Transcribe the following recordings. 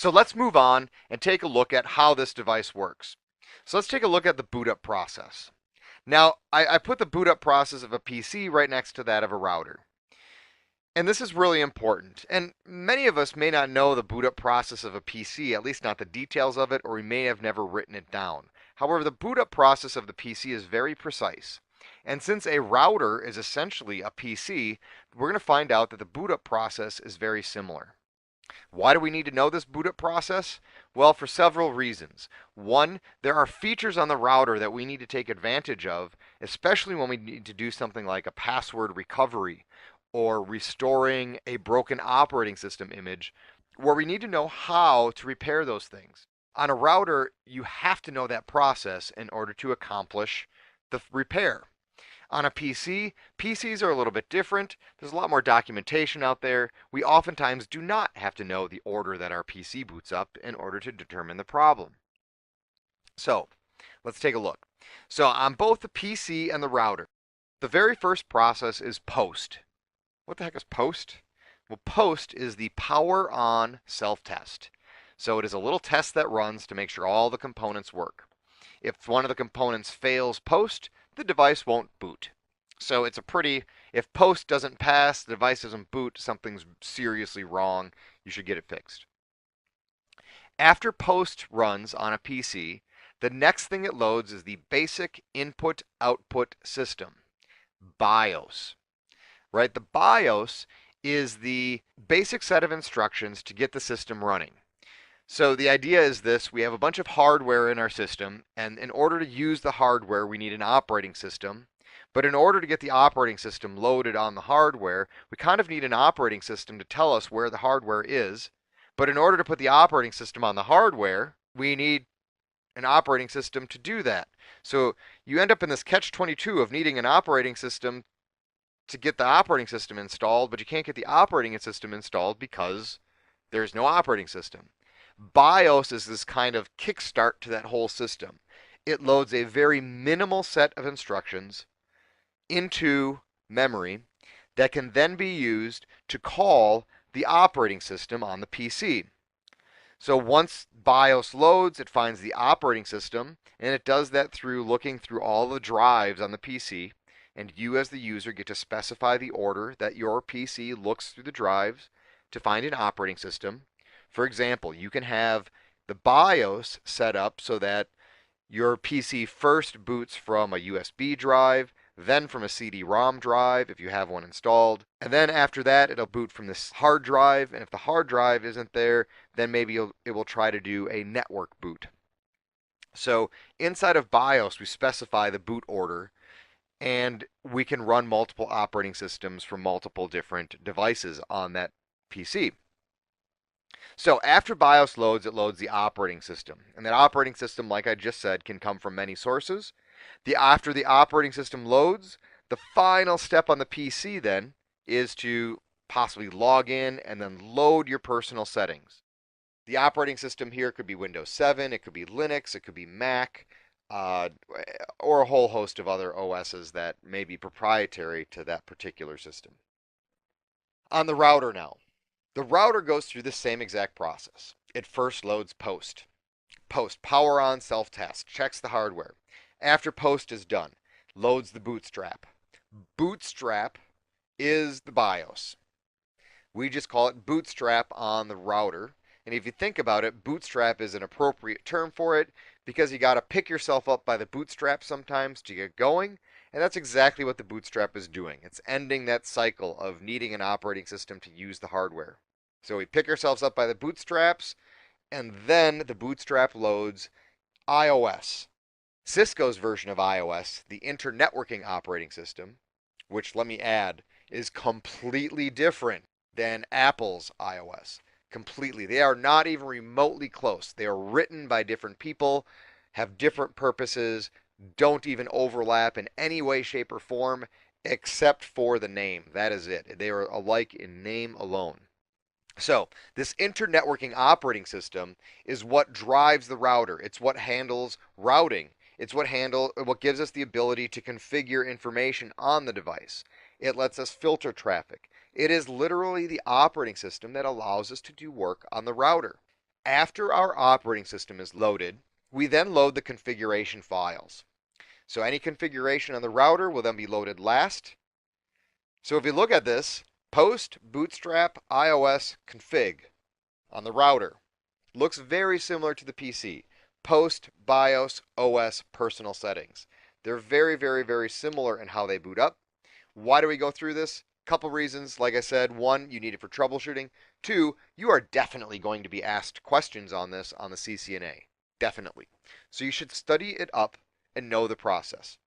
So let's move on and take a look at how this device works. So let's take a look at the boot up process. Now, I put the boot up process of a PC right next to that of a router. And this is really important. And many of us may not know the boot up process of a PC, at least not the details of it, or we may have never written it down. However, the boot up process of the PC is very precise. And since a router is essentially a PC, we're going to find out that the boot up process is very similar. Why do we need to know this boot up process? Well, for several reasons. One, there are features on the router that we need to take advantage of, especially when we need to do something like a password recovery or restoring a broken operating system image, where we need to know how to repair those things. On a router, you have to know that process in order to accomplish the repair. On a PC, PCs are a little bit different. There's a lot more documentation out there. We oftentimes do not have to know the order that our PC boots up in order to determine the problem. So, let's take a look. So, on both the PC and the router, the very first process is post. What the heck is post? Well, post is the power on self-test. So it is a little test that runs to make sure all the components work. If one of the components fails post, the device won't boot. So it's a pretty, if post doesn't pass, the device doesn't boot, something's seriously wrong. You should get it fixed. After post runs on a PC, the next thing it loads is the basic input-output system, BIOS. Right? The BIOS is the basic set of instructions to get the system running. So the idea is this: we have a bunch of hardware in our system, and in order to use the hardware, we need an operating system. But in order to get the operating system loaded on the hardware, we kind of need an operating system to tell us where the hardware is. But in order to put the operating system on the hardware, we need an operating system to do that. So you end up in this catch-22 of needing an operating system to get the operating system installed, but you can't get the operating system installed because there's no operating system. BIOS is this kind of kickstart to that whole system. It loads a very minimal set of instructions into memory that can then be used to call the operating system on the PC. So once BIOS loads, it finds the operating system, and it does that through looking through all the drives on the PC. And you as the user get to specify the order that your PC looks through the drives to find an operating system. For example, you can have the BIOS set up so that your PC first boots from a USB drive, then from a CD-ROM drive if you have one installed, and then after that it'll boot from this hard drive, and if the hard drive isn't there, then maybe it will try to do a network boot. So inside of BIOS we specify the boot order, and we can run multiple operating systems from multiple different devices on that PC. So after BIOS loads, it loads the operating system. And that operating system, like I just said, can come from many sources. After the operating system loads, the final step on the PC then is to possibly log in and then load your personal settings. The operating system here could be Windows 7, it could be Linux, it could be Mac, or a whole host of other OSs that may be proprietary to that particular system. On the router now. The router goes through the same exact process. It first loads post. Post, power on self-test, checks the hardware. After post is done, loads the bootstrap. Bootstrap is the BIOS. We just call it bootstrap on the router. And if you think about it, bootstrap is an appropriate term for it because you got to pick yourself up by the bootstrap sometimes to get going. And that's exactly what the bootstrap is doing. It's ending that cycle of needing an operating system to use the hardware. So we pick ourselves up by the bootstraps, and then the bootstrap loads iOS. Cisco's version of iOS, the internetworking operating system, which let me add, is completely different than Apple's iOS. Completely. They are not even remotely close. They are written by different people, have different purposes, don't even overlap in any way, shape, or form, except for the name. That is it. They are alike in name alone. So this internetworking operating system is what drives the router. It's what handles routing. It's what gives us the ability to configure information on the device. It lets us filter traffic. It is literally the operating system that allows us to do work on the router. After our operating system is loaded, we then load the configuration files. So any configuration on the router will then be loaded last. So if you look at this, post bootstrap iOS config on the router looks very similar to the PC. Post BIOS OS personal settings. They're very, very, very similar in how they boot up. Why do we go through this? Couple reasons. Like I said, one, you need it for troubleshooting. Two, you are definitely going to be asked questions on this on the CCNA. Definitely. So you should study it up and know the process.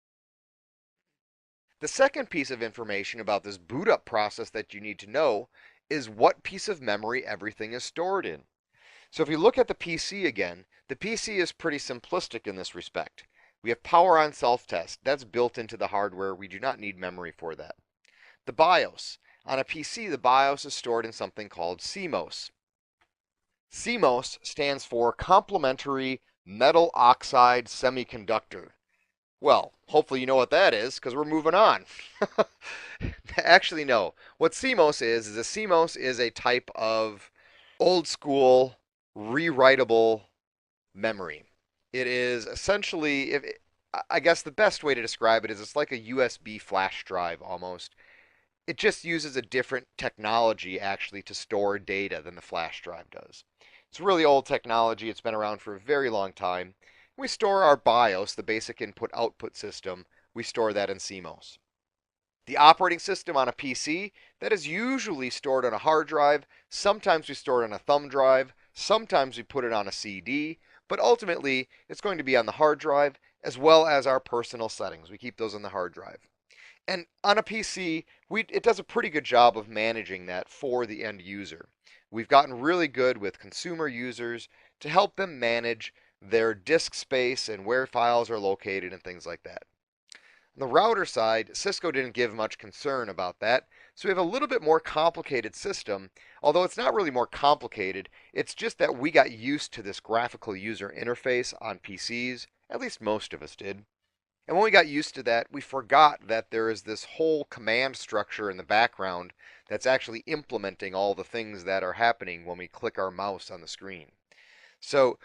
The second piece of information about this boot up process that you need to know is what piece of memory everything is stored in. So if you look at the PC again, the PC is pretty simplistic in this respect. We have power on self-test. That's built into the hardware. We do not need memory for that. The BIOS. On a PC, the BIOS is stored in something called CMOS. CMOS stands for Complementary Metal Oxide Semiconductor. Well, hopefully you know what that is, because we're moving on. Actually, no. What CMOS is a CMOS is a type of old school rewritable memory. It is essentially, I guess the best way to describe it is it's like a USB flash drive almost. It just uses a different technology actually to store data than the flash drive does. It's really old technology. It's been around for a very long time. We store our BIOS, the basic input-output system, we store that in CMOS. The operating system on a PC, that is usually stored on a hard drive. Sometimes we store it on a thumb drive. Sometimes we put it on a CD. But ultimately, it's going to be on the hard drive as well as our personal settings. We keep those on the hard drive. And on a PC, it does a pretty good job of managing that for the end user. We've gotten really good with consumer users to help them manage their disk space and where files are located and things like that. On the router side, Cisco didn't give much concern about that, so we have a little bit more complicated system, although it's not really more complicated, it's just that we got used to this graphical user interface on PCs, at least most of us did. And when we got used to that, we forgot that there is this whole command structure in the background that's actually implementing all the things that are happening when we click our mouse on the screen. So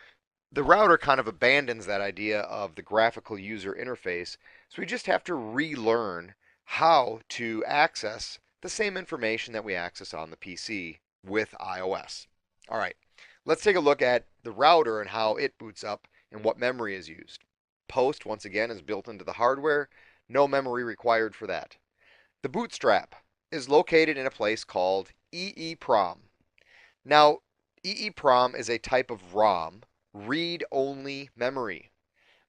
the router kind of abandons that idea of the graphical user interface, so we just have to relearn how to access the same information that we access on the PC with iOS. All right, let's take a look at the router and how it boots up and what memory is used. Post, once again, is built into the hardware. No memory required for that. The bootstrap is located in a place called EEPROM. Now, EEPROM is a type of ROM, read-only memory.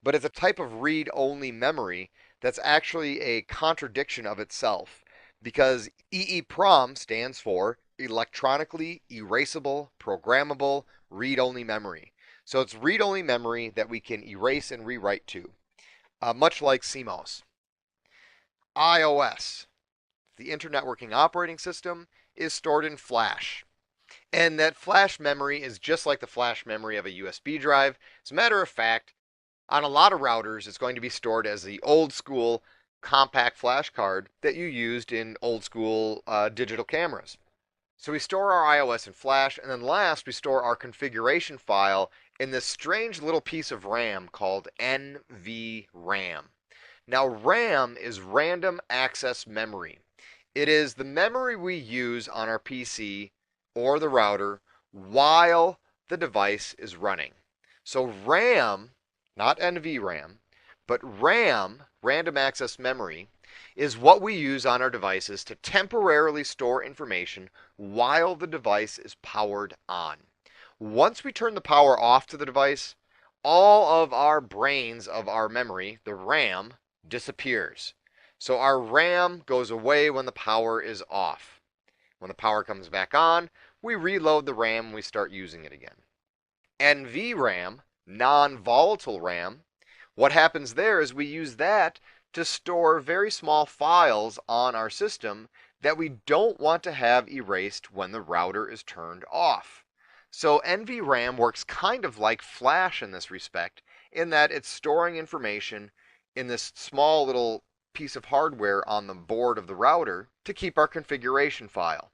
But it's a type of read-only memory that's actually a contradiction of itself because EEPROM stands for electronically erasable, programmable, read-only memory. So it's read-only memory that we can erase and rewrite to, much like CMOS. iOS, the Internet Working Operating System, is stored in flash. And that flash memory is just like the flash memory of a USB drive. As a matter of fact, on a lot of routers, it's going to be stored as the old school compact flash card that you used in old school digital cameras. So we store our iOS in flash, and then last we store our configuration file in this strange little piece of RAM called NVRAM. Now RAM is random access memory. It is the memory we use on our PC or the router while the device is running. So RAM, not NVRAM, but RAM, random access memory, is what we use on our devices to temporarily store information while the device is powered on. Once we turn the power off to the device, all of our brains of our memory, the RAM, disappears. So our RAM goes away when the power is off. When the power comes back on, we reload the RAM and we start using it again. NVRAM, non-volatile RAM, what happens there is we use that to store very small files on our system that we don't want to have erased when the router is turned off. So NVRAM works kind of like flash in this respect, in that it's storing information in this small little piece of hardware on the board of the router to keep our configuration file.